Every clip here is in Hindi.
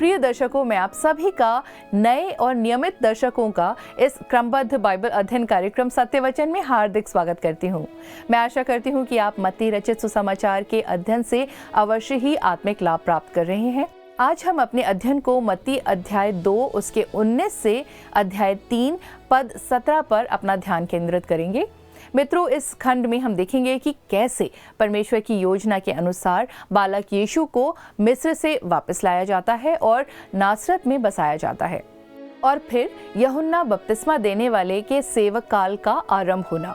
प्रिय दर्शकों, मैं आप सभी का नए और नियमित दर्शकों का इस क्रमबद्ध बाइबल अध्ययन कार्यक्रम सत्य वचन में हार्दिक स्वागत करती हूँ। मैं आशा करती हूँ कि आप मत्ती रचित सुसमाचार के अध्ययन से अवश्य ही आत्मिक लाभ प्राप्त कर रहे हैं। आज हम अपने अध्ययन को मत्ती अध्याय 2 उसके 19 से अध्याय 3 पद 17 पर अपना ध्यान केंद्रित करेंगे। मित्रों, इस खंड में हम देखेंगे कि कैसे परमेश्वर की योजना के अनुसार बालक यीशु को मिस्र से वापस लाया जाता है और नासरत में बसाया जाता है, और फिर यूहन्ना बपतिस्मा देने वाले के सेवक काल का आरंभ होना,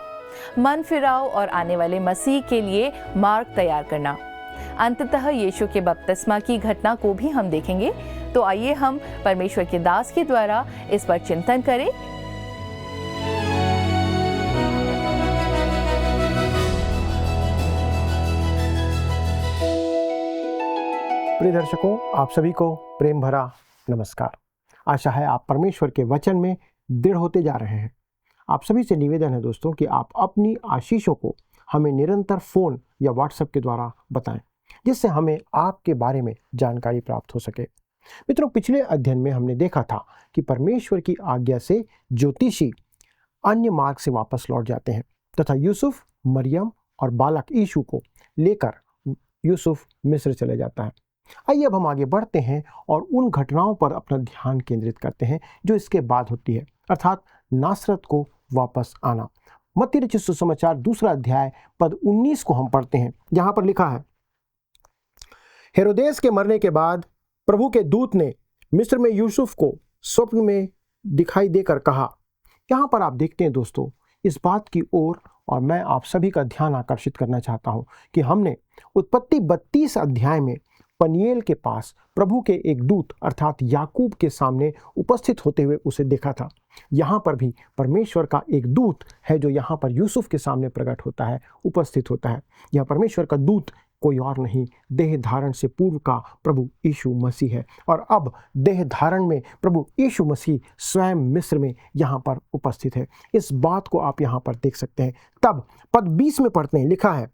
मन फिराव और आने वाले मसीह के लिए मार्ग तैयार करना, अंततः यीशु के बपतिस्मा की घटना को भी हम देखेंगे। तो आइए हम परमेश्वर के दास के द्वारा इस पर चिंतन करें। प्रिय दर्शकों, आप सभी को प्रेम भरा नमस्कार। आशा है आप परमेश्वर के वचन में दृढ़ होते जा रहे हैं। आप सभी से निवेदन है दोस्तों कि आप अपनी आशीषों को हमें निरंतर फ़ोन या व्हाट्सएप के द्वारा बताएं, जिससे हमें आपके बारे में जानकारी प्राप्त हो सके। मित्रों, पिछले अध्ययन में हमने देखा था कि परमेश्वर की आज्ञा से ज्योतिषी अन्य मार्ग से वापस लौट जाते हैं तथा यूसुफ, मरियम और बालक यीशु को लेकर यूसुफ मिस्र चले जाता है। आइए अब हम आगे बढ़ते हैं और उन घटनाओं पर अपना ध्यान केंद्रित करते हैं जो इसके बाद होती है, अर्थात नासरत को वापस आना। मत्ती रचित सुसमाचार 2 अध्याय पद 19 को हम पढ़ते हैं, जहां पर लिखा है, हेरोदेस के मरने के बाद प्रभु के दूत ने मिस्र में यूसुफ को स्वप्न में दिखाई देकर कहा। यहाँ पर आप देखते हैं दोस्तों, इस बात की ओर और मैं आप सभी का ध्यान आकर्षित करना चाहता हूँ कि हमने उत्पत्ति 32 अध्याय में पनिएल के पास प्रभु के एक दूत अर्थात याकूब के सामने उपस्थित होते हुए उसे देखा था। यहाँ पर भी परमेश्वर का एक दूत है जो यहाँ पर यूसुफ के सामने प्रकट होता है, उपस्थित होता है। यह परमेश्वर का दूत कोई और नहीं, देह धारण से पूर्व का प्रभु यीशु मसीह है, और अब देह धारण में प्रभु यीशु मसीह स्वयं मिस्र में यहाँ पर उपस्थित है। इस बात को आप यहाँ पर देख सकते हैं। तब पद 20 में पढ़ते हैं, लिखा है,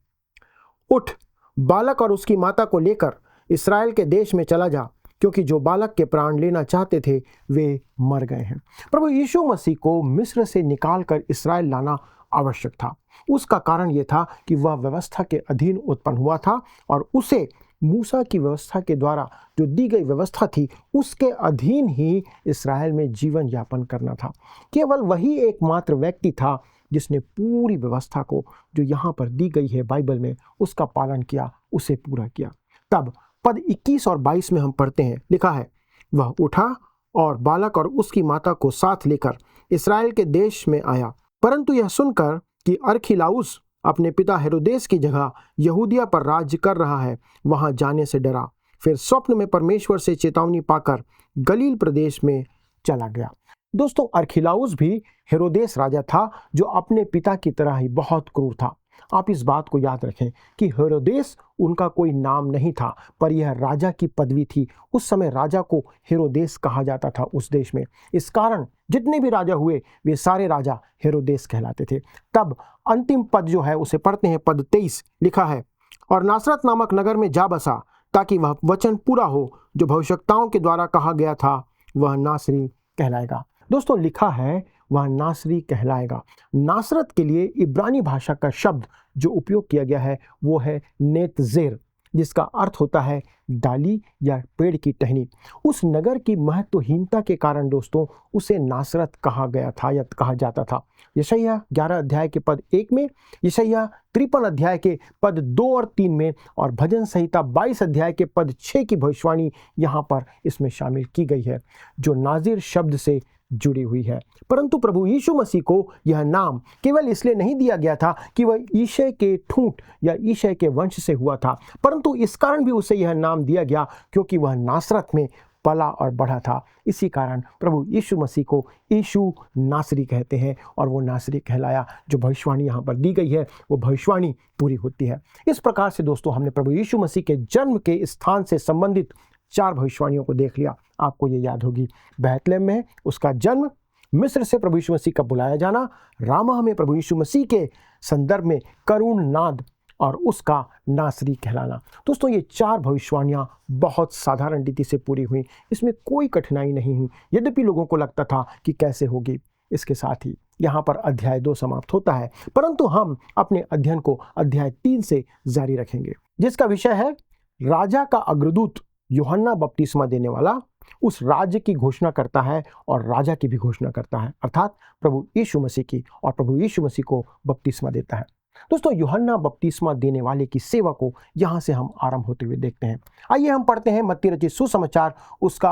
उठ, बालक और उसकी माता को लेकर इस्राएल के देश में चला जा, क्योंकि जो बालक के प्राण लेना चाहते थे वे मर गए हैं। प्रभु यीशु मसीह को मिस्र से निकालकर इस्राएल लाना आवश्यक था। उसका कारण यह था कि वह व्यवस्था के अधीन उत्पन्न हुआ था और उसे मूसा की व्यवस्था के द्वारा जो दी गई व्यवस्था थी उसके अधीन ही इस्राएल में जीवन यापन करना था। केवल वही एकमात्र व्यक्ति था जिसने पूरी व्यवस्था को जो यहाँ पर दी गई है बाइबल में उसका पालन किया, उसे पूरा किया। तब पद 21 और 22 में हम पढ़ते हैं, लिखा है, वह उठा और बालक और उसकी माता को साथ लेकर इस्राएल के देश में आया, परंतु यह सुनकर कि अरखिलाउस अपने पिता हेरोदेस की जगह यहूदिया पर राज्य कर रहा है, वहां जाने से डरा। फिर स्वप्न में परमेश्वर से चेतावनी पाकर गलील प्रदेश में चला गया। दोस्तों, अरखिलाउस भी हेरोदेस राजा था जो अपने पिता की तरह ही बहुत क्रूर था। आप इस बात को याद रखें कि हेरोदेस उनका कोई नाम नहीं था, पर यह राजा की पदवी थी। उस समय राजा को हेरोदेस कहा जाता था उस देश में। इस कारण जितने भी राजा हुए वे सारे राजा हेरोदेस कहलाते थे। तब अंतिम पद जो है उसे पढ़ते हैं, पद 23, लिखा है, और नासरत नामक नगर में जा बसा, ताकि वह वचन पूरा हो जो भविष्यवक्ताओं के द्वारा कहा गया था, वह नासरी कहलाएगा। दोस्तों, लिखा है वह नासरी कहलाएगा। नासरत के लिए इब्रानी भाषा का शब्द जो उपयोग किया गया है वो है नेतजेर, जिसका अर्थ होता है डाली या पेड़ की टहनी। उस नगर की महत्वहीनता के कारण दोस्तों उसे नासरत कहा गया था या कहा जाता था। यशायाह 11 अध्याय के पद 1 में, यशायाह 53 अध्याय के पद 2 और 3 में, और भजन संहिता 22 अध्याय के पद 6 की भविष्यवाणी यहाँ पर इसमें शामिल की गई है, जो नाजिर शब्द से जुड़ी हुई है। परंतु प्रभु यीशु मसीह को यह नाम केवल इसलिए नहीं दिया गया था कि वह ईशय के ठूंठ या ईशय के वंश से हुआ था, परंतु इस कारण भी उसे यह नाम दिया गया क्योंकि वह नासरत में पला और बढ़ा था। इसी कारण प्रभु यीशु मसीह को यीशु नासरी कहते हैं, और वो नासरी कहलाया। जो भविष्यवाणी यहाँ पर दी गई है वो भविष्यवाणी पूरी होती है। इस प्रकार से दोस्तों हमने प्रभु यीशु मसीह के जन्म के स्थान से संबंधित 4 भविष्यवाणियों को देख लिया। आपको ये याद होगी, बैतलहम में उसका जन्म, मिस्र से प्रभु यीशु मसीह का बुलाया जाना, रामाह में प्रभु यीशु मसीह के संदर्भ में करुण नाद और उसका नासरी कहलाना। दोस्तों ये 4 भविष्यवाणियाँ बहुत साधारण रीति से पूरी हुई, इसमें कोई कठिनाई नहीं हुई, यद्यपि लोगों को लगता था कि कैसे होगी। इसके साथ ही यहाँ पर अध्याय 2 समाप्त होता है, परंतु हम अपने अध्ययन को अध्याय 3 से जारी रखेंगे, जिसका विषय है राजा का अग्रदूत यूहन्ना बपतिस्मा देने वाला उस राज्य की घोषणा करता है और राजा की भी घोषणा करता है, अर्थात प्रभु यीशु मसीह की, और प्रभु यीशु मसीह को बपतिस्मा देता है। दोस्तों यूहन्ना बपतिस्मा देने वाले की सेवा को यहाँ से हम आरंभ होते हुए देखते हैं। आइए हम पढ़ते हैं मत्ती रचित सुसमाचार, उसका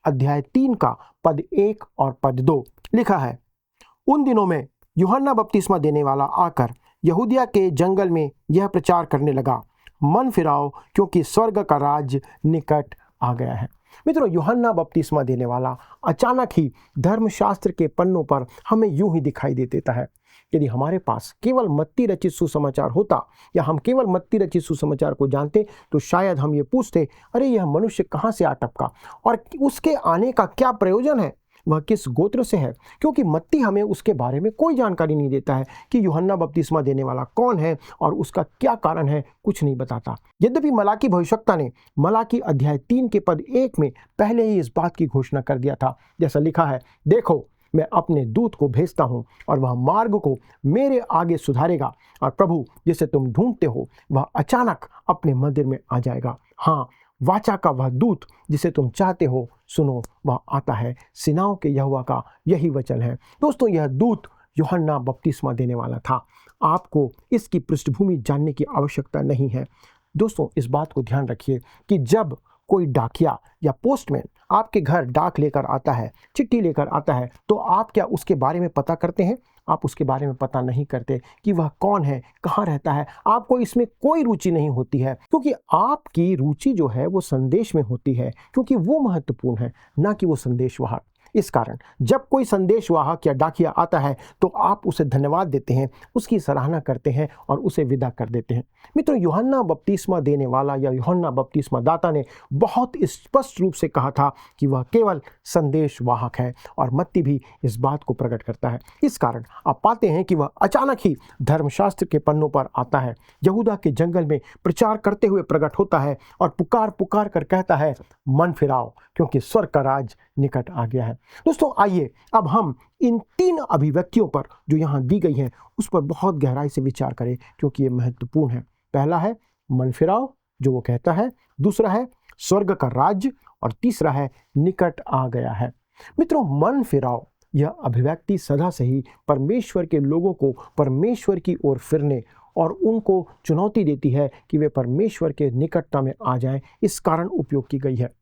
अध्याय 3 का पद 1 और पद 2। लिखा है, उन दिनों में यूहन्ना बपतिस्मा देने वाला आकर यहूदिया के जंगल में यह प्रचार करने लगा, मन फिराओ क्योंकि स्वर्ग का राज्य निकट आ गया है। मित्रों, यूहन्ना बपतिस्मा देने वाला अचानक ही धर्मशास्त्र के पन्नों पर हमें यूं ही दिखाई दे देता है। यदि हमारे पास केवल मत्ती रचित सुसमाचार होता या हम केवल मत्ती रचित सुसमाचार को जानते तो शायद हम ये पूछते, अरे यह मनुष्य कहाँ से आ टपका और उसके आने का क्या प्रयोजन है, वह किस गोत्र से है, क्योंकि मत्ती हमें उसके बारे में कोई जानकारी नहीं देता है कि यूहन्ना बपतिस्मा देने वाला कौन है और उसका क्या कारण है, कुछ नहीं बताता। यद्यपि मलाकी भविष्यवक्ता ने मलाकी अध्याय 3 के पद 1 में पहले ही इस बात की घोषणा कर दिया था, जैसा लिखा है, देखो मैं अपने दूत को भेजता हूँ और वह मार्ग को मेरे आगे सुधारेगा, और प्रभु जिसे तुम ढूंढते हो वह अचानक अपने मंदिर में आ जाएगा। हाँ, वाचा का वह दूत जिसे तुम चाहते हो, सुनो वह आता है, सेनाओं के यहोवा का यही वचन है। दोस्तों यह दूत यूहन्ना बपतिस्मा देने वाला था। आपको इसकी पृष्ठभूमि जानने की आवश्यकता नहीं है। दोस्तों इस बात को ध्यान रखिए कि जब कोई डाकिया या पोस्टमैन आपके घर डाक लेकर आता है, चिट्ठी लेकर आता है, तो आप क्या उसके बारे में पता करते हैं? आप उसके बारे में पता नहीं करते कि वह कौन है, कहाँ रहता है। आपको इसमें कोई रुचि नहीं होती है, क्योंकि आपकी रुचि जो है वो संदेश में होती है, क्योंकि वो महत्वपूर्ण है, ना कि वो संदेशवाहक। इस कारण जब कोई संदेशवाहक या डाकिया आता है तो आप उसे धन्यवाद देते हैं, उसकी सराहना करते हैं और उसे विदा कर देते हैं। मित्रों, यूहन्ना बपतिस्मा देने वाला या यूहन्ना बपतिस्मा दाता ने बहुत स्पष्ट रूप से कहा था कि वह केवल संदेशवाहक है, और मत्ती भी इस बात को प्रकट करता है। इस कारण आप पाते हैं कि वह अचानक ही धर्मशास्त्र के पन्नों पर आता है, यहूदा के जंगल में प्रचार करते हुए प्रकट होता है और पुकार पुकार कर कहता है, मन फिराओ क्योंकि स्वर्ग का राज निकट आ गया है। दोस्तों आइए अब हम इन 3 अभिव्यक्तियों पर जो यहाँ दी गई हैं उस पर बहुत गहराई से विचार करें, क्योंकि ये महत्वपूर्ण है। पहला है मन फिराओ जो वो कहता है, दूसरा है स्वर्ग का राज्य, और तीसरा है निकट आ गया है। मित्रों, मन फिराओ यह अभिव्यक्ति सदा से ही परमेश्वर के लोगों को परमेश्वर की ओर फिरने और उनको चुनौती देती है कि वे परमेश्वर के निकटता में आ जाएं, इस कारण उपयोग की गई है।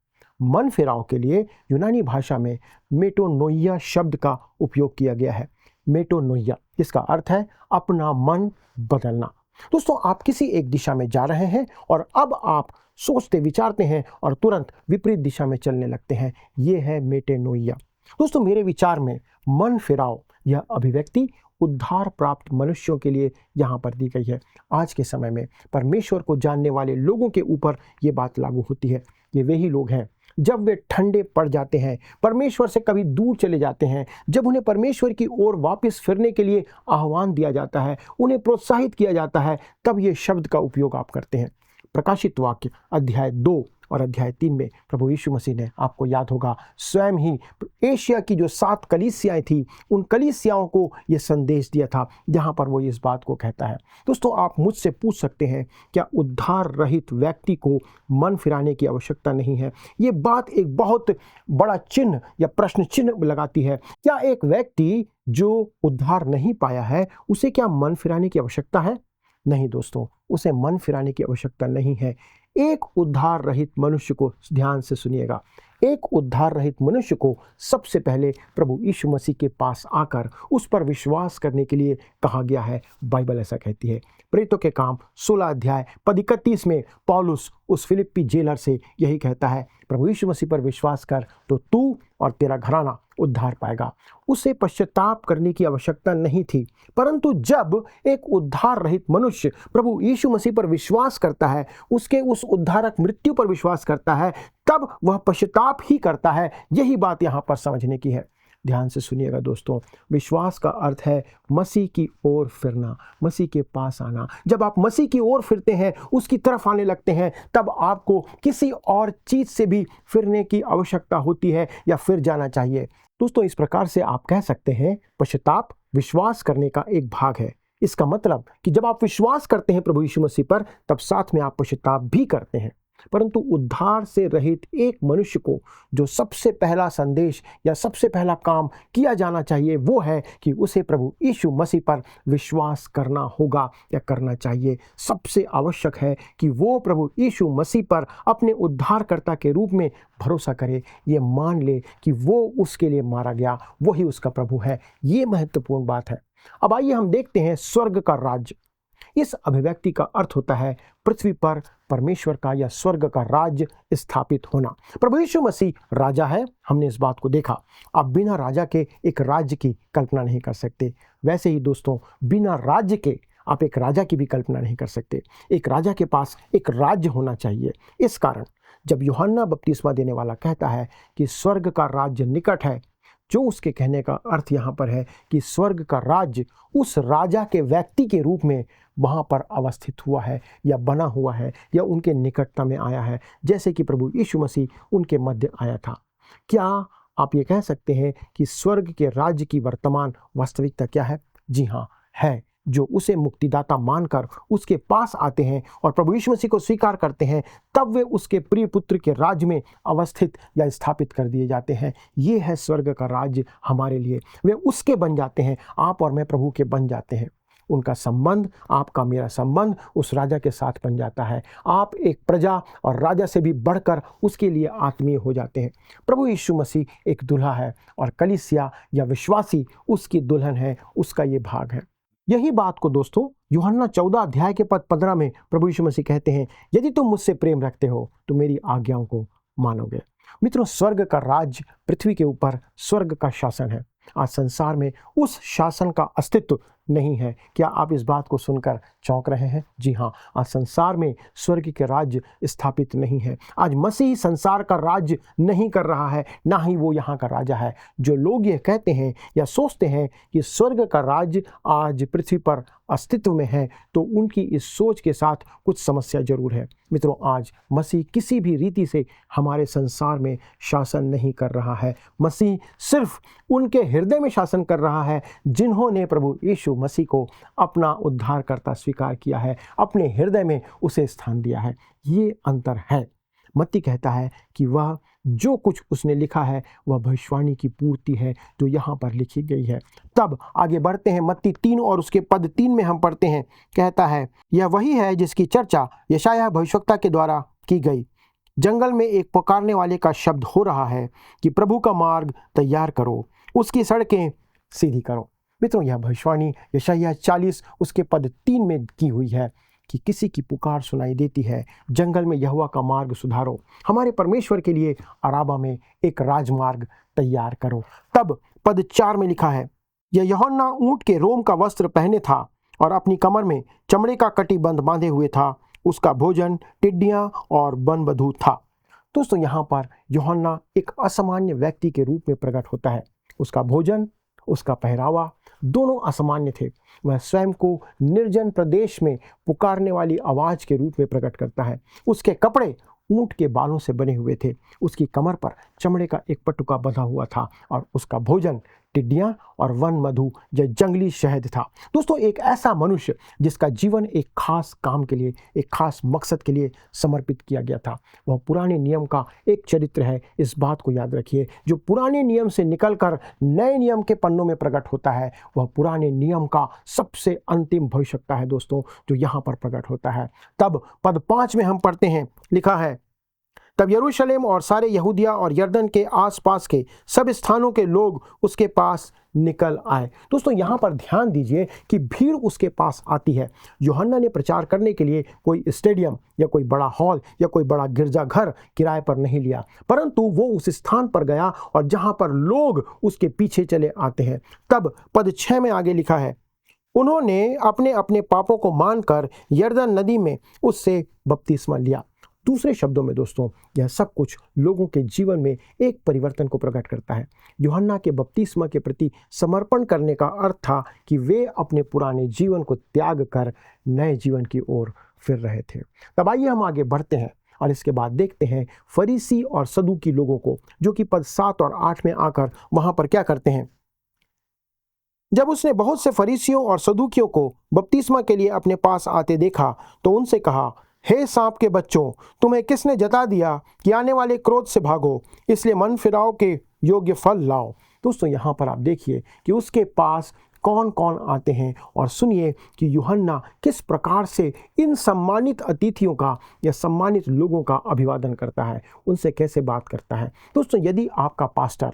मन फिराव के लिए यूनानी भाषा में मेटोनोइया शब्द का उपयोग किया गया है। मेटोनोइया जिसका अर्थ है अपना मन बदलना। दोस्तों आप किसी एक दिशा में जा रहे हैं और अब आप सोचते विचारते हैं और तुरंत विपरीत दिशा में चलने लगते हैं, ये है मेटोनोइया। दोस्तों मेरे विचार में मन फिराव यह अभिव्यक्ति उद्धार प्राप्त मनुष्यों के लिए यहाँ पर दी गई है। आज के समय में परमेश्वर को जानने वाले लोगों के ऊपर ये बात लागू होती है। ये वही लोग हैं जब वे ठंडे पड़ जाते हैं, परमेश्वर से कभी दूर चले जाते हैं, जब उन्हें परमेश्वर की ओर वापस फिरने के लिए आह्वान दिया जाता है, उन्हें प्रोत्साहित किया जाता है, तब ये शब्द का उपयोग आप करते हैं। प्रकाशित वाक्य अध्याय 2 और अध्याय 3 में प्रभु यीशु मसीह ने, आपको याद होगा, स्वयं ही एशिया की जो 7 कलीसियाएं थी उन कलीसियाओं को ये संदेश दिया था, जहां पर वो इस बात को कहता है। दोस्तों आप मुझसे पूछ सकते हैं, क्या उद्धार रहित व्यक्ति को मन फिराने की आवश्यकता नहीं है? ये बात एक बहुत बड़ा चिन्ह या प्रश्न चिन्ह लगाती है। क्या एक व्यक्ति जो उद्धार नहीं पाया है उसे क्या मन फिराने की आवश्यकता है? नहीं दोस्तों, उसे मन फिराने की आवश्यकता नहीं है। एक उद्धार रहित मनुष्य को, ध्यान से सुनिएगा, एक उद्धार रहित मनुष्य को सबसे पहले प्रभु यीशु मसीह के पास आकर उस पर विश्वास करने के लिए कहा गया है। बाइबल ऐसा कहती है। प्रेरितों के काम 16 अध्याय पद 31 में पौलुस उस फिलिप्पी जेलर से यही कहता है, प्रभु यीशु मसीह पर विश्वास कर तो तू और तेरा घराना उद्धार पाएगा। उसे पश्चाताप करने की आवश्यकता नहीं थी, परंतु जब एक उद्धार रहित मनुष्य प्रभु यीशु मसीह पर विश्वास करता है, उसके उस उद्धारक मृत्यु पर विश्वास करता है, तब वह पश्चाताप ही करता है। यही बात यहाँ पर समझने की है। ध्यान से सुनिएगा दोस्तों, विश्वास का अर्थ है मसीह की ओर फिरना, मसीह के पास आना। जब आप मसीह की ओर फिरते हैं, उसकी तरफ आने लगते हैं, तब आपको किसी और चीज़ से भी फिरने की आवश्यकता होती है या फिर जाना चाहिए। दोस्तों, इस प्रकार से आप कह सकते हैं पश्चाताप विश्वास करने का एक भाग है। इसका मतलब कि जब आप विश्वास करते हैं प्रभु यीशु मसीह पर, तब साथ में आप पश्चाताप भी करते हैं। परंतु उद्धार से रहित एक मनुष्य को जो सबसे पहला संदेश या सबसे पहला काम किया जाना चाहिए वो है कि उसे प्रभु यीशु मसीह पर विश्वास करना होगा या करना चाहिए। सबसे आवश्यक है कि वो प्रभु यीशु मसीह पर अपने उद्धारकर्ता के रूप में भरोसा करे, ये मान ले कि वो उसके लिए मारा गया, वही उसका प्रभु है। ये महत्वपूर्ण बात है। अब आइए हम देखते हैं स्वर्ग का राज्य। इस अभिव्यक्ति का अर्थ होता है पृथ्वी पर परमेश्वर का या स्वर्ग का राज्य स्थापित होना। प्रभु यीशु मसीह राजा है, हमने इस बात को देखा। आप बिना राजा के एक राज्य की कल्पना नहीं कर सकते। वैसे ही दोस्तों, बिना राज्य के आप एक राजा की भी कल्पना नहीं कर सकते। एक राजा के पास एक राज्य होना चाहिए। इस कारण जब यूहन्ना बपतिस्मा देने वाला कहता है कि स्वर्ग का राज्य निकट है, जो उसके कहने का अर्थ यहाँ पर है कि स्वर्ग का राज्य उस राजा के व्यक्ति के रूप में वहाँ पर अवस्थित हुआ है या बना हुआ है या उनके निकटता में आया है, जैसे कि प्रभु यीशु मसीह उनके मध्य आया था। क्या आप ये कह सकते हैं कि स्वर्ग के राज्य की वर्तमान वास्तविकता क्या है? जी हाँ, है। जो उसे मुक्तिदाता मानकर उसके पास आते हैं और प्रभु यीशु मसीह को स्वीकार करते हैं, तब वे उसके प्रिय पुत्र के राज्य में अवस्थित या स्थापित कर दिए जाते हैं। ये है स्वर्ग का राज्य हमारे लिए। वे उसके बन जाते हैं, आप और मैं प्रभु के बन जाते हैं। उनका संबंध, आपका मेरा संबंध उस राजा के साथ बन जाता है। आप एक प्रजा और राजा से भी बढ़कर उसके लिए आत्मीय हो जाते हैं। प्रभु यीशु मसीह एक दुल्हा है और कलीसिया या विश्वासी उसकी दुल्हन है, उसका ये भाग है। यही बात को दोस्तों यूहन्ना 14 अध्याय के पद 15 में प्रभु यीशु मसीह कहते हैं, यदि तुम मुझसे प्रेम रखते हो तो मेरी आज्ञाओं को मानोगे। मित्रों, स्वर्ग का राज्य पृथ्वी के ऊपर स्वर्ग का शासन है। आज संसार में उस शासन का अस्तित्व नहीं है। क्या आप इस बात को सुनकर चौंक रहे हैं? जी हाँ, आज संसार में स्वर्ग के राज्य स्थापित नहीं है। आज मसीह संसार का राज्य नहीं कर रहा है, ना ही वो यहाँ का राजा है। जो लोग ये कहते हैं या सोचते हैं कि स्वर्ग का राज्य आज पृथ्वी पर अस्तित्व में है, तो उनकी इस सोच के साथ कुछ समस्या जरूर है। मित्रों, आज मसीह किसी भी रीति से हमारे संसार में शासन नहीं कर रहा है। मसीह सिर्फ उनके हृदय में शासन कर रहा है जिन्होंने प्रभु यीशु मसीह को अपना उद्धारकर्ता स्वीकार किया है, अपने हृदय में उसे स्थान दिया है। ये अंतर है। मत्ती कहता है कि वह जो कुछ उसने लिखा है वह भविष्यवाणी की पूर्ति है जो यहाँ पर लिखी गई है। तब आगे बढ़ते हैं, मत्ती 3 और उसके पद 3 में हम पढ़ते हैं, कहता है, यह वही है जिसकी चर्चा यशायाह भविष्यवक्ता के द्वारा की गई। जंगल में एक पुकारने वाले का शब्द हो रहा है कि प्रभु का मार्ग तैयार करो, उसकी सड़कें सीधी करो। मित्रों, यह भविष्यवाणी यशायाह 40 उसके पद 3 में की हुई है कि किसी की पुकार सुनाई देती है, जंगल में यहोवा का मार्ग सुधारो, हमारे परमेश्वर के लिए अराबा में एक राजमार्ग तैयार करो। तब पद 4 में लिखा है, यह यूहन्ना ऊंट के रोम का वस्त्र पहने था और अपनी कमर में चमड़े का कटिबंध बांधे हुए था। उसका भोजन टिड्डियां और बनबधू था। दोस्तों, यहाँ पर यूहन्ना एक असामान्य व्यक्ति के रूप में प्रकट होता है। उसका भोजन, उसका पहरावा दोनों असामान्य थे। वह स्वयं को निर्जन प्रदेश में पुकारने वाली आवाज के रूप में प्रकट करता है। उसके कपड़े ऊंट के बालों से बने हुए थे, उसकी कमर पर चमड़े का एक पटुका बंधा हुआ था और उसका भोजन टिड्डियां और वन मधु या जंगली शहद था। दोस्तों, एक ऐसा मनुष्य जिसका जीवन एक खास काम के लिए, एक खास मकसद के लिए समर्पित किया गया था। वह पुराने नियम का एक चरित्र है। इस बात को याद रखिए, जो पुराने नियम से निकलकर नए नियम के पन्नों में प्रकट होता है, वह पुराने नियम का सबसे अंतिम भविष्यवक्ता है दोस्तों, जो यहाँ पर प्रकट होता है। तब पद 5 में हम पढ़ते हैं, लिखा है, तब यरूशलेम और सारे यहूदिया और यरदन के आसपास के सब स्थानों के लोग उसके पास निकल आए। दोस्तों, यहाँ पर ध्यान दीजिए कि भीड़ उसके पास आती है। यूहन्ना ने प्रचार करने के लिए कोई स्टेडियम या कोई बड़ा हॉल या कोई बड़ा गिरजाघर किराए पर नहीं लिया, परंतु वो उस स्थान पर गया और जहाँ पर लोग उसके पीछे चले आते हैं। तब पद 6 में आगे लिखा है, उन्होंने अपने अपने पापों को मानकर यरदन नदी में उससे बपतिस्मा लिया। दूसरे शब्दों में दोस्तों, यह सब कुछ लोगों के जीवन में एक परिवर्तन को प्रकट करता है। यूहन्ना के बपतिस्मा के प्रति समर्पण करने का अर्थ था कि वे अपने पुराने जीवन को त्याग कर नए जीवन की ओर फिर रहे थे। तब आइए हम आगे बढ़ते हैं और इसके बाद देखते हैं फरीसी और सदूकी लोगों को, जो कि पद 7 और 8 में आकर वहां पर क्या करते हैं। जब उसने बहुत से फरीसियों और सदूकियों को बपतिस्मा के लिए अपने पास आते देखा तो उनसे कहा, हे सांप के बच्चों, तुम्हें किसने जता दिया कि आने वाले क्रोध से भागो, इसलिए मन फिराव के योग्य फल लाओ। दोस्तों, यहाँ पर आप देखिए कि उसके पास कौन कौन आते हैं और सुनिए कि यूहन्ना किस प्रकार से इन सम्मानित अतिथियों का या सम्मानित लोगों का अभिवादन करता है, उनसे कैसे बात करता है। दोस्तों, यदि आपका पास्टर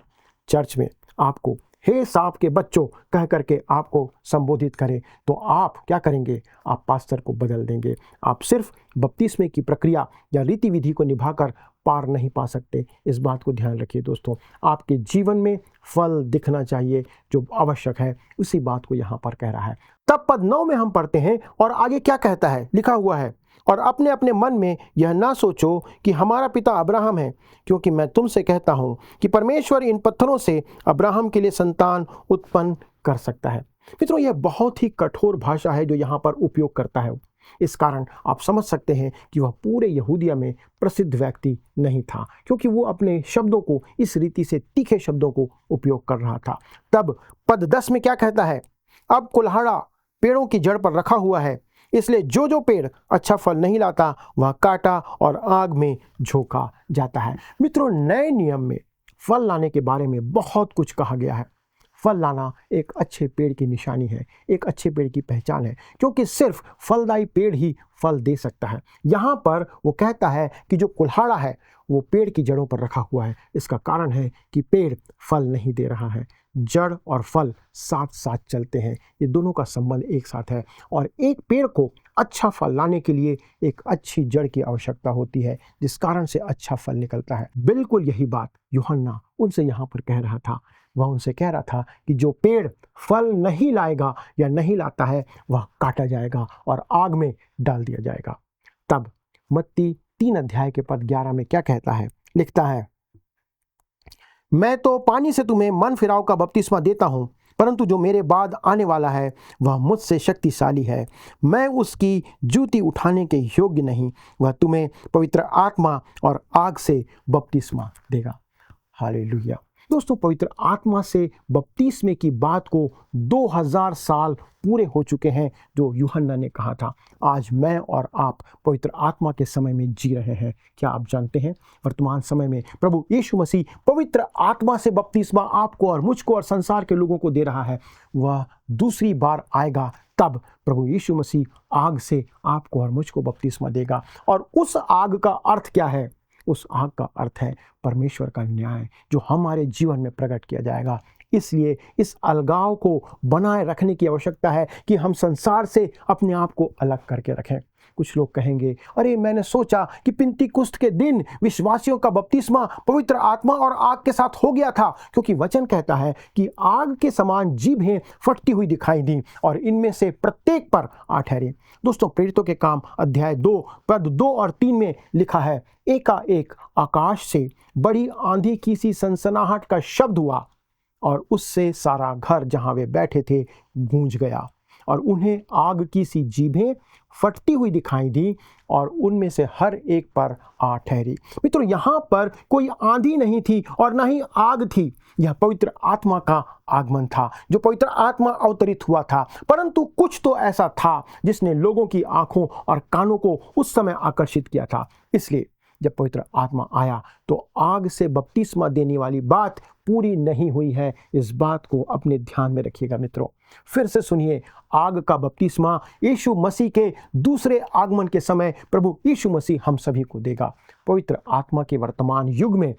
चर्च में आपको हे सांप के बच्चों कह करके आपको संबोधित करे तो आप क्या करेंगे? आप पास्टर को बदल देंगे। आप सिर्फ बपतिस्मे की प्रक्रिया या रीति विधि को निभाकर पार नहीं पा सकते। इस बात को ध्यान रखिए दोस्तों, आपके जीवन में फल दिखना चाहिए जो आवश्यक है, उसी बात को यहाँ पर कह रहा है। तब पद 9 में हम पढ़ते हैं और आगे क्या कहता है, लिखा हुआ है, और अपने अपने मन में यह ना सोचो कि हमारा पिता अब्राहम है, क्योंकि मैं तुमसे कहता हूँ कि परमेश्वर इन पत्थरों से अब्राहम के लिए संतान उत्पन्न कर सकता है। मित्रों, यह बहुत ही कठोर भाषा है जो यहाँ पर उपयोग करता है। इस कारण आप समझ सकते हैं कि वह पूरे यहूदिया में प्रसिद्ध व्यक्ति नहीं था, क्योंकि वो अपने शब्दों को इस रीति से तीखे शब्दों को उपयोग कर रहा था। तब पद 10 में क्या कहता है, अब कुल्हाड़ा पेड़ों की जड़ पर रखा हुआ है, इसलिए जो जो पेड़ अच्छा फल नहीं लाता वह काटा और आग में झोंका जाता है। मित्रों, नए नियम में फल लाने के बारे में बहुत कुछ कहा गया है। फल लाना एक अच्छे पेड़ की निशानी है, एक अच्छे पेड़ की पहचान है, क्योंकि सिर्फ फलदायी पेड़ ही फल दे सकता है। यहाँ पर वो कहता है कि जो कुल्हाड़ा है वो पेड़ की जड़ों पर रखा हुआ है। इसका कारण है कि पेड़ फल नहीं दे रहा है। जड़ और फल साथ साथ चलते हैं, ये दोनों का संबंध एक साथ है, और एक पेड़ को अच्छा फल लाने के लिए एक अच्छी जड़ की आवश्यकता होती है, जिस कारण से अच्छा फल निकलता है। बिल्कुल यही बात यूहन्ना उनसे यहाँ पर कह रहा था। वह उनसे कह रहा था कि जो पेड़ फल नहीं लाएगा या नहीं लाता है वह काटा जाएगा और आग में डाल दिया जाएगा। तब मत्ती 3 अध्याय के पद 11 में क्या कहता है, लिखता है, मैं तो पानी से तुम्हें मन फिराव का बपतिस्मा देता हूँ, परंतु जो मेरे बाद आने वाला है वह मुझसे शक्तिशाली है, मैं उसकी जूती उठाने के योग्य नहीं, वह तुम्हें पवित्र आत्मा और आग से बपतिस्मा देगा। हालेलुया। दोस्तों, पवित्र आत्मा से बपतिस्मे की बात को 2000 साल पूरे हो चुके हैं जो यूहन्ना ने कहा था। आज मैं और आप पवित्र आत्मा के समय में जी रहे हैं। क्या आप जानते हैं, वर्तमान समय में प्रभु यीशु मसीह पवित्र आत्मा से बपतिस्मा आपको और मुझको और संसार के लोगों को दे रहा है। वह दूसरी बार आएगा, तब प्रभु यीशु मसीह आग से आपको और मुझको बपतिस्मा देगा। और उस आग का अर्थ क्या है? उस आग का अर्थ है परमेश्वर का न्याय, जो हमारे जीवन में प्रकट किया जाएगा। इसलिए इस अलगाव को बनाए रखने की आवश्यकता है कि हम संसार से अपने आप को अलग करके रखें। कुछ लोग कहेंगे, अरे मैंने सोचा कि पिंतीकुस्त के दिन विश्वासियों का बपतिस्मा पवित्र आत्मा और आग के साथ हो गया था, क्योंकि वचन कहता है कि आग के समान जीभें फटती हुई दिखाई दी और इनमें से प्रत्येक पर आ ठहरे। दोस्तों, प्रेरितों के काम अध्याय 2 पद 2 और 3 में लिखा है, एकाएक आकाश से बड़ी आंधी की सी सनसनाहट का शब्द हुआ और उससे सारा घर जहां वे बैठे थे गूंज गया और उन्हें आग की सी जीभें फटती हुई दिखाई दी और उनमें से हर एक पर आ ठहरी। मित्रों, यहाँ पर कोई आंधी नहीं थी और ना ही आग थी, यह पवित्र आत्मा का आगमन था, जो पवित्र आत्मा अवतरित हुआ था। परंतु कुछ तो ऐसा था जिसने लोगों की आंखों और कानों को उस समय आकर्षित किया था। इसलिए जब पवित्र आत्मा आया तो आग से बपतिस्मा देने वाली बात पूरी नहीं हुई है। इस बात को अपने ध्यान में रखिएगा मित्रों। फिर से सुनिए, आग का बपतिस्मा यीशु मसीह के दूसरे आगमन के समय प्रभु यीशु मसीह हम सभी को देगा। पवित्र आत्मा के वर्तमान युग में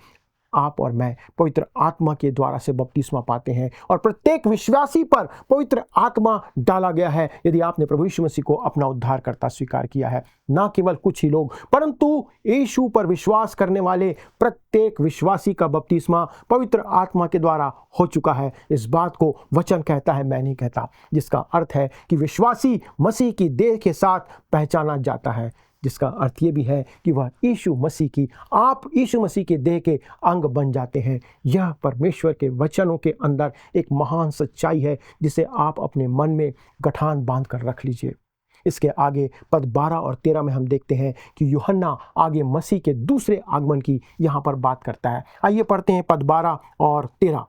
आप और मैं पवित्र आत्मा के द्वारा से बपतिस्मा पाते हैं और प्रत्येक विश्वासी पर पवित्र आत्मा डाला गया है यदि आपने प्रभु यीशु मसीह को अपना उद्धारकर्ता स्वीकार किया है। ना केवल कुछ ही लोग, परंतु यीशु पर विश्वास करने वाले प्रत्येक विश्वासी का बपतिस्मा पवित्र आत्मा के द्वारा हो चुका है। इस बात को वचन कहता है, मैं नहीं कहता, जिसका अर्थ है कि विश्वासी मसीह की देह के साथ पहचाना जाता है। जिसका अर्थ ये भी है कि वह यीशु मसीह की, आप यीशु मसीह के देह के अंग बन जाते हैं। यह परमेश्वर के वचनों के अंदर एक महान सच्चाई है जिसे आप अपने मन में गठान बांध कर रख लीजिए। इसके आगे पद 12 और 13 में हम देखते हैं कि यूहन्ना आगे मसीह के दूसरे आगमन की यहाँ पर बात करता है। आइए पढ़ते हैं पद 12 और 13।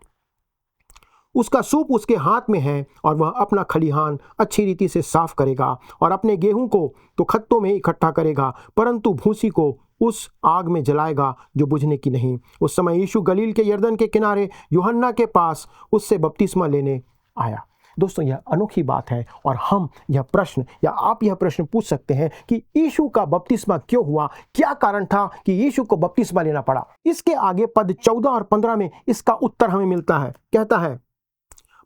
उसका सूप उसके हाथ में है और वह अपना खलिहान अच्छी रीति से साफ करेगा और अपने गेहूं को तो खत्तों में इकट्ठा करेगा, परंतु भूसी को उस आग में जलाएगा जो बुझने की नहीं। उस समय यीशु गलील के यरदन के किनारे यूहन्ना के पास उससे बपतिस्मा लेने आया। दोस्तों, यह अनोखी बात है और हम यह प्रश्न या आप यह प्रश्न पूछ सकते हैं कि यीशु का बपतिस्मा क्यों हुआ, क्या कारण था कि यीशु को बपतिस्मा लेना पड़ा। इसके आगे पद 14 और 15 में इसका उत्तर हमें मिलता है। कहता है,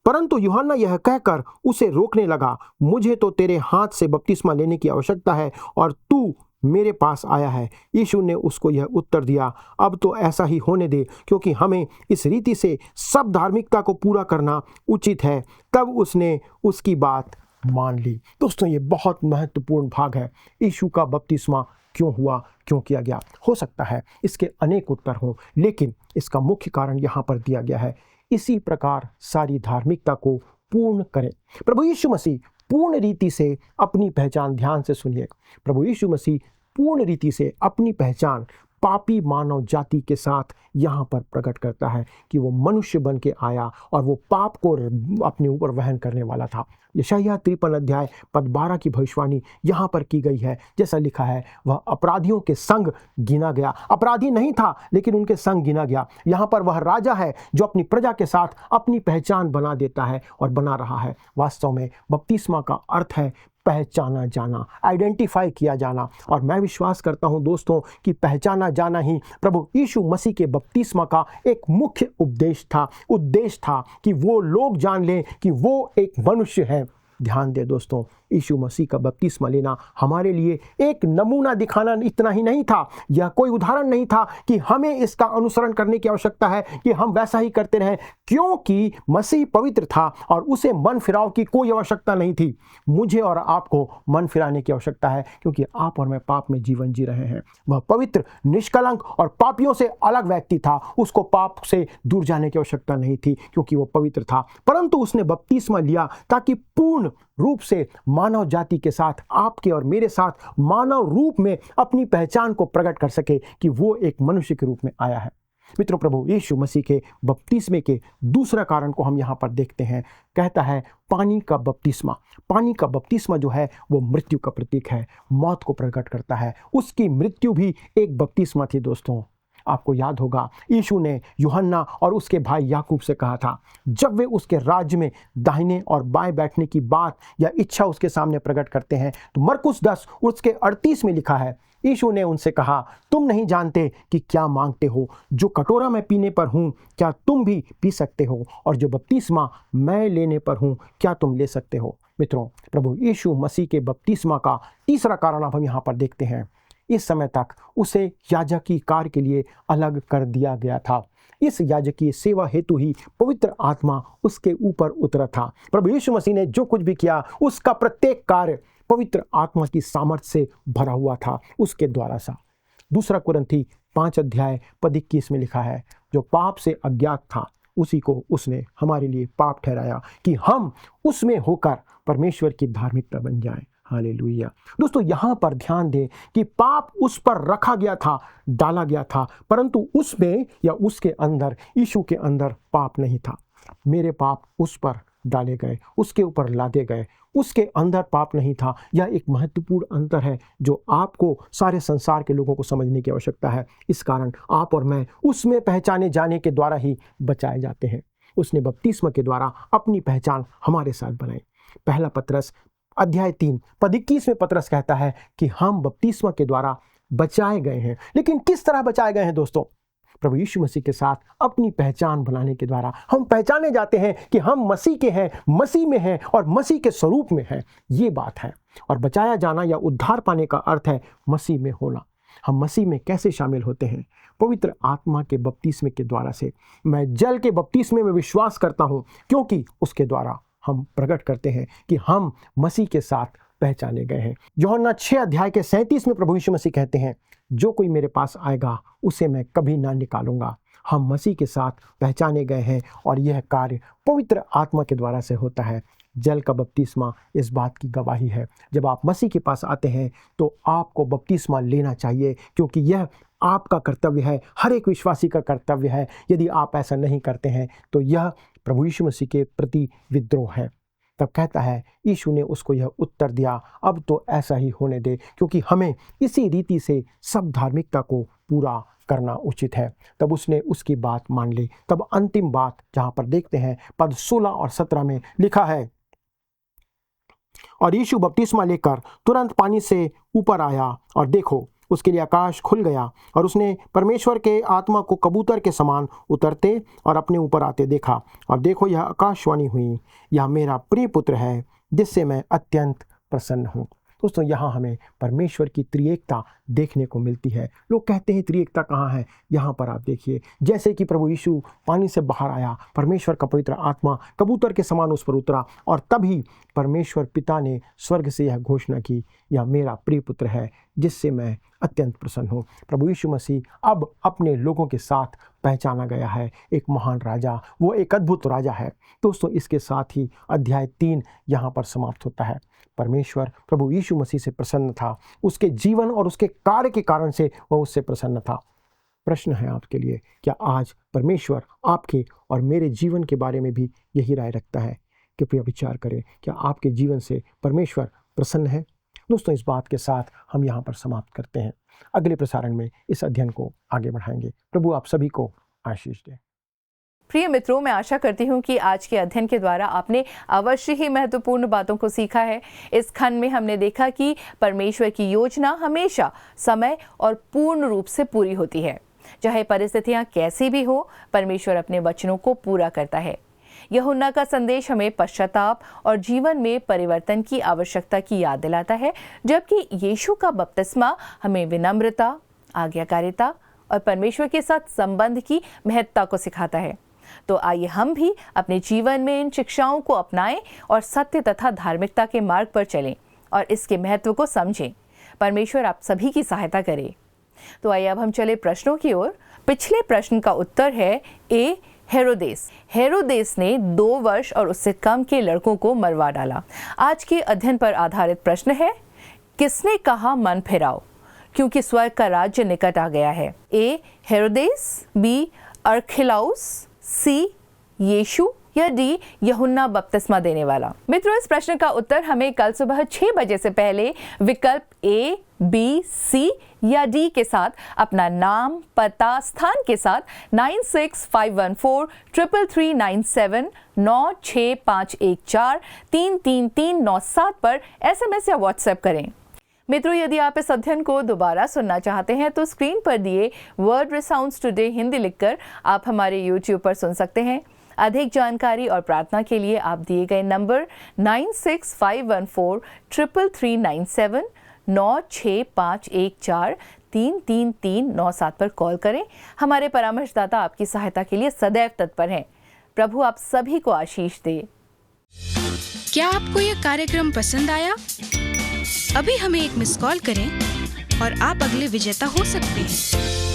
परंतु यूहन्ना यह कहकर उसे रोकने लगा, मुझे तो तेरे हाथ से बपतिस्मा लेने की आवश्यकता है और तू मेरे पास आया है। यीशु ने उसको यह उत्तर दिया, अब तो ऐसा ही होने दे, क्योंकि हमें इस रीति से सब धार्मिकता को पूरा करना उचित है। तब उसने उसकी बात मान ली। दोस्तों, ये बहुत महत्वपूर्ण भाग है। यीशु का बपतिस्मा क्यों हुआ, क्यों किया गया? हो सकता है इसके अनेक उत्तर हों, लेकिन इसका मुख्य कारण यहाँ पर दिया गया है, इसी प्रकार सारी धार्मिकता को पूर्ण करें। प्रभु यीशु मसीह पूर्ण रीति से अपनी पहचान, ध्यान से सुनिए, प्रभु यीशु मसीह पूर्ण रीति से अपनी पहचान पापी मानव जाति के साथ यहाँ पर प्रकट करता है कि वो मनुष्य बन के आया और वो पाप को अपने ऊपर वहन करने वाला था। यशायाह 53 अध्याय पद 12 की भविष्यवाणी यहाँ पर की गई है। जैसा लिखा है, वह अपराधियों के संग गिना गया। अपराधी नहीं था, लेकिन उनके संग गिना गया। यहाँ पर वह राजा है जो अपनी प्रजा के साथ अपनी पहचान बना देता है और बना रहा है। वास्तव में बपतिस्मा का अर्थ है पहचाना जाना, आइडेंटिफाई किया जाना। और मैं विश्वास करता हूं दोस्तों कि पहचाना जाना ही प्रभु यीशु मसीह के बपतिस्मा का एक मुख्य उद्देश्य था कि वो लोग जान लें कि वो एक मनुष्य है। ध्यान दें दोस्तों, यीशु मसीह का बपतिस्मा लेना हमारे लिए एक नमूना दिखाना इतना ही नहीं था, यह कोई उदाहरण नहीं था कि हमें इसका अनुसरण करने की आवश्यकता है कि हम वैसा ही करते रहें, क्योंकि मसीह पवित्र था और उसे मन फिराव की कोई आवश्यकता नहीं थी। मुझे और आपको मन फिराने की आवश्यकता है, क्योंकि आप और मैं पाप में जीवन जी रहे हैं। वह पवित्र, निष्कलंक और पापियों से अलग व्यक्ति था। उसको पाप से दूर जाने की आवश्यकता नहीं थी, क्योंकि वो पवित्र था। परंतु उसने बपतिस्मा लिया ताकि पूर्ण रूप से मानव जाति के साथ, आपके और मेरे साथ मानव रूप में अपनी पहचान को प्रकट कर सके कि वो एक मनुष्य के रूप में आया है। मित्रों, प्रभु यीशु मसीह के बपतिस्मे के दूसरा कारण को हम यहाँ पर देखते हैं। कहता है पानी का बपतिस्मा। पानी का बपतिस्मा जो है वो मृत्यु का प्रतीक है, मौत को प्रकट करता है। उसकी मृत्यु भी एक बपतिस्मा थी। दोस्तों, आपको याद होगा यीशु ने यूहन्ना और उसके भाई याकूब से कहा था, जब वे उसके राज्य में दाहिने और बाएं बैठने की बात या इच्छा उसके सामने प्रकट करते हैं, तो मरकुस 10 उसके 38 में लिखा है, यीशु ने उनसे कहा, तुम नहीं जानते कि क्या मांगते हो। जो कटोरा मैं पीने पर हूँ, क्या तुम भी पी सकते हो? और जो बपतिस्मा मैं लेने पर हूँ, क्या तुम ले सकते हो? मित्रों, प्रभु यीशु मसीह के बपतिस्मा का तीसरा कारण अब हम यहाँ पर देखते हैं। इस समय तक उसे याजकीय कार्य के लिए अलग कर दिया गया था। इस याजकीय सेवा हेतु ही पवित्र आत्मा उसके ऊपर उतरा था। प्रभु यीशु मसीह ने जो कुछ भी किया, उसका प्रत्येक कार्य पवित्र आत्मा की सामर्थ्य से भरा हुआ था, उसके द्वारा सा। 2 कुरिन्थी 5 अध्याय पद 21 में लिखा है, जो पाप से अज्ञात था उसी को उसने हमारे लिए पाप ठहराया कि हम उसमें होकर परमेश्वर की धार्मिकता बन जाएं। हालेलुया। दोस्तों, यहाँ पर ध्यान दें कि पाप उस पर रखा गया था, डाला गया था, परंतु उसमें या उसके अंदर, यीशु के अंदर पाप नहीं था। मेरे पाप उस पर डाले गए, उसके ऊपर लादे गए, उसके अंदर पाप नहीं था। यह एक महत्वपूर्ण अंतर है जो आपको, सारे संसार के लोगों को समझने की आवश्यकता है। इस कारण आप और मैं उसमें पहचाने जाने के द्वारा ही बचाए जाते हैं। उसने बपतिस्मा के द्वारा अपनी पहचान हमारे साथ बनाई। पहला पत्रस अध्याय 3 पद 21 में पतरस कहता है कि हम बपतिस्मा के द्वारा बचाए गए हैं। लेकिन किस तरह बचाए गए हैं दोस्तों? प्रभु यीशु मसीह के साथ अपनी पहचान बनाने के द्वारा हम पहचाने जाते हैं कि हम मसीह के हैं, मसीह में हैं और मसीह के स्वरूप में हैं। ये बात है। और बचाया जाना या उद्धार पाने का अर्थ है मसीह में होना। हम मसीह में कैसे शामिल होते हैं? पवित्र आत्मा के बपतिस्मे के द्वारा से। मैं जल के बपतिस्मे में विश्वास करता हूँ, क्योंकि उसके द्वारा हम प्रकट करते हैं कि हम मसीह के साथ पहचाने गए हैं। यूहन्ना 6 अध्याय के 37 में प्रभु यीशु मसीह कहते हैं, जो कोई मेरे पास आएगा उसे मैं कभी ना निकालूंगा। हम मसीह के साथ पहचाने गए हैं और यह कार्य पवित्र आत्मा के द्वारा से होता है। जल का बपतिस्मा इस बात की गवाही है। जब आप मसीह के पास आते हैं तो आपको बपतिस्मा लेना चाहिए, क्योंकि यह आपका कर्तव्य है, हर एक विश्वासी का कर्तव्य है। यदि आप ऐसा नहीं करते हैं तो यह प्रभु यीशु मसीह के प्रति विद्रोह है। तब कहता है, यीशु ने उसको यह उत्तर दिया, अब तो ऐसा ही होने दे, क्योंकि हमें इसी रीति से सब धार्मिकता को पूरा करना उचित है। तब उसने उसकी बात मान ली। तब अंतिम बात जहाँ पर देखते हैं पद 16 और 17 में लिखा है, और यीशु बपतिस्मा लेकर तुरंत पानी से ऊपर आया, और देखो उसके लिए आकाश खुल गया, और उसने परमेश्वर के आत्मा को कबूतर के समान उतरते और अपने ऊपर आते देखा। और देखो यह आकाशवाणी हुई, यह मेरा प्रिय पुत्र है जिससे मैं अत्यंत प्रसन्न हूँ। दोस्तों, यहाँ हमें परमेश्वर की त्रिएकता देखने को मिलती है। लोग कहते हैं त्रिएकता कहाँ है? यहाँ पर आप देखिए, जैसे कि प्रभु यीशु पानी से बाहर आया, परमेश्वर का पवित्र आत्मा कबूतर के समान उस पर उतरा, और तभी परमेश्वर पिता ने स्वर्ग से यह घोषणा की, यह मेरा प्रिय पुत्र है जिससे मैं अत्यंत प्रसन्न हूँ। प्रभु यीशु मसीह अब अपने लोगों के साथ पहचाना गया है, एक महान राजा, वो एक अद्भुत राजा है। दोस्तों, इसके साथ ही अध्याय 3 यहाँ पर समाप्त होता है। परमेश्वर प्रभु यीशु मसीह से प्रसन्न था, उसके जीवन और उसके कार्य के कारण से वह उससे प्रसन्न था। प्रश्न है आपके लिए, क्या आज परमेश्वर आपके और मेरे जीवन के बारे में भी यही राय रखता है? कृपया विचार करें, क्या आपके जीवन से परमेश्वर प्रसन्न है? दोस्तों, इस बात के साथ हम यहाँ पर समाप्त करते हैं। अगले प्रसारण में इस अध्ययन को आगे बढ़ाएंगे। प्रभु आप सभी को आशीष दे। प्रिय मित्रों, मैं आशा करती हूँ कि आज के अध्ययन के द्वारा आपने अवश्य ही महत्वपूर्ण बातों को सीखा है। इस खंड में हमने देखा कि परमेश्वर की योजना हमेशा समय और पूर्ण रूप से पूरी होती है। चाहे परिस्थितियाँ कैसी भी हो, परमेश्वर अपने वचनों को पूरा करता है। यूहन्ना का संदेश हमें पश्चाताप और जीवन में परिवर्तन की आवश्यकता की याद दिलाता है, जबकि यीशु का बपतिस्मा हमें विनम्रता, आज्ञाकारिता और परमेश्वर के साथ संबंध की महत्ता को सिखाता है। तो आइए हम भी अपने जीवन में इन शिक्षाओं को अपनाएं और सत्य तथा धार्मिकता के मार्ग पर चलें और इसके महत्व को समझें। परमेश्वर आप सभी की सहायता करे। तो आइए अब हम चले प्रश्नों की ओर। पिछले प्रश्न का उत्तर है ए, हेरोदेस। हेरोदेस ने 2 वर्ष और उससे कम के लड़कों को मरवा डाला। आज के अध्ययन पर आधारित प्रश्न है, किसने कहा मन फिराओ, क्योंकि स्वर्ग का राज्य निकट आ गया है? ए, हेरोदेस, बी, अरखिलाउस, सी, यीशु, या डी, यूहन्ना बपतिस्मा देने वाला? मित्रों, इस प्रश्न का उत्तर हमें कल सुबह 6 बजे से पहले विकल्प ए, बी, सी या डी के साथ अपना नाम, पता, स्थान के साथ 9651433397 96514333397 पर SMS या WhatsApp करें। मित्रों, यदि आप इस अध्ययन को दोबारा सुनना चाहते हैं तो स्क्रीन पर दिए वर्ड रिसाउंड्स टुडे हिंदी लिखकर आप हमारे YouTube पर सुन सकते हैं। अधिक जानकारी और प्रार्थना के लिए आप दिए गए नंबर 9651433397 96514333397 पर कॉल करें। हमारे परामर्शदाता आपकी सहायता के लिए सदैव तत्पर हैं। प्रभु आप सभी को आशीष दे। क्या आपको यह कार्यक्रम पसंद आया? अभी हमें एक मिस कॉल करें और आप अगले विजेता हो सकते हैं।